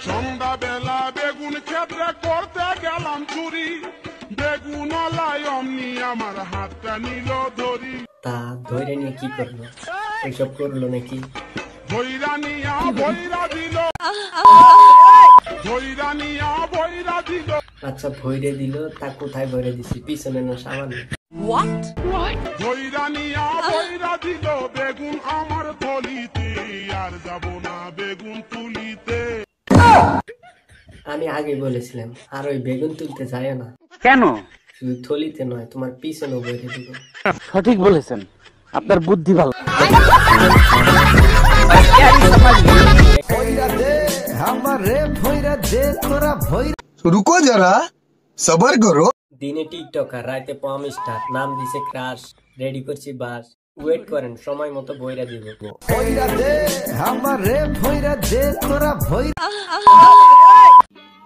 সন্ধ্যাবেলা বেগুন ক্ষেত্রে করতে গেলাম চুরি, বেগুন লাই অমনি আমার হাতটা নিল ধরি। তা ধরে নিয়ে কি করলো? এইসব করলো নাকি? ভৈরা নিয়া ভৈরা দিল, ভৈরা নিয়া ভৈরা দিল। আচ্ছা ভইরে দিল, তা কোথায় ভরে দিছি? পিছনে না সামান্য? ভৈরা নিয়া ভৈরা দিল বেগুন আমার থলিতে, আর যাব না বেগুন তুলিতে। আমি আগে বলেছিলাম আর ওই বেগুন তুলতে যায় না। কেন? শুধু থলিতে নয়, তোমার পিছনে ভরে দিব। সঠিক বলেছেন, আপনার বুদ্ধি ভালো। रुको जरा सबर करो। দিনে টিকটকার, রাতে পম স্টার, নাম দিছে ক্রাশ, রেডি করছি বাস। ওয়েট করেন, সময় মতো বইরা দিব।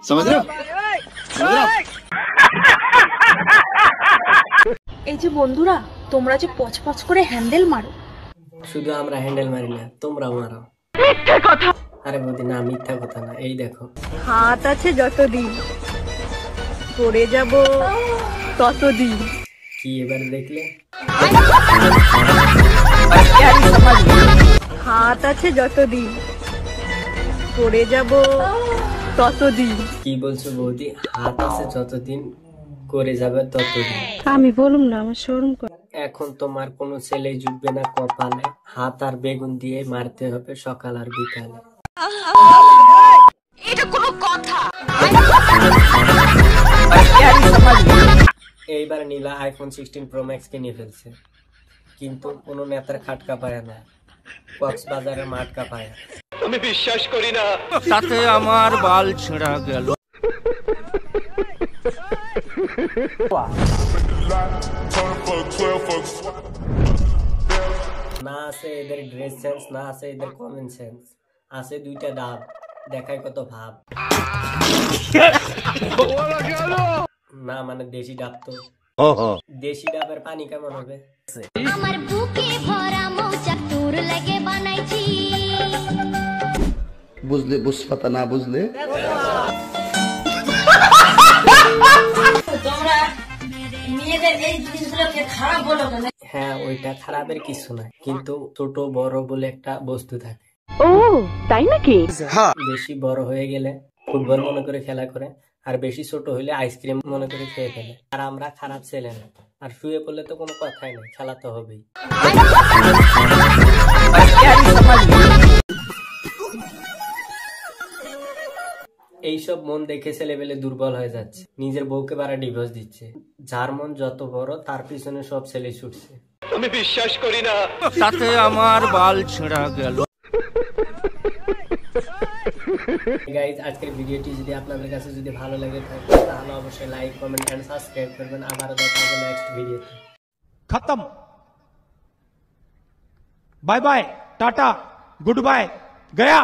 समझ रहे हो? এই যে বন্ধুরা, তোমরা যে পচপচ করে হ্যান্ডেল মারো। শুধু আমরা হ্যান্ডেল মারি না, তোমরা মারো। আরে বৌদি না, মিথ্যা কথা না। এই দেখো, হাত আছে যতদিন, পড়ে যাব ততদিন। কি এবার দেখলে? হাত আছে যতদিন, পড়ে যাব ততদিন। কি বলছো বৌদি? হাত আছে যতদিন, করে যাবে ততদিন। আমি বলুম না, আমার শরম করে। এখন তোমার কোনো ছেলে জুটবে না কপালে, হাত আর বেগুন দিয়ে মারতে হবে সকাল আর বিকালে। এটা কোনো কথা? এইবার নীলা আইফোন 16 প্রো ম্যাক্স কিনে ফেলছে, কিন্তু কোনো নেতার খাটকা পায় না, কক্সবাজারের মাটকা পায়। আমি বিশ্বাস করি না, তাতে আমার বাল ছেঁড়া গেল। না আছে এদের ড্রেস সেন্স, না আছে এদের কমন সেন্স, আছে দুইটা ডাব, দেখায় কত ভাব। না মানে দেশি ডাব তো, দেশি ডাবের পানি কেমন হবে? আমার বুকে ভরা মৌচাক তোর লাগে বানাইছি। बुझले बुझ पता ना बुझले হ্যাঁ, ওইটা খারাপের কিছু না, কিন্তু ছোট বড় বলে একটা বস্তু থাকে। ও তাই নাকি? বেশি বড় হয়ে গেলে ফুটবল মনে করে খেলা করে, আর বেশি ছোট হইলে আইসক্রিম মনে করে খেয়ে ফেলে। আর আমরা খারাপ ছেলে না, আর শুয়ে পড়লে তো কোনো কথাই নেই, খেলা তো হবেই। এইসব মন দেখে ছেলেবেলে দুর্বল হয়ে যাচ্ছে, নিজের বউকে বারা ডিভোর্স দিচ্ছে। যার মন যত বড় তার পিছনে সব ছেলে ছুটছে। আমি বিশ্বাস করি না, তাতে আমার বাল ছেঁড়া গেল। গাইজ, আজকের ভিডিওটি যদি আপনাদের কাছে যদি ভালো লাগে থাকে তাহলে অবশ্যই লাইক, কমেন্ট এন্ড সাবস্ক্রাইব করবেন। আবারও দেখা হবে নেক্সট ভিডিওতে। खत्म। Bye bye, tata, good bye, गया।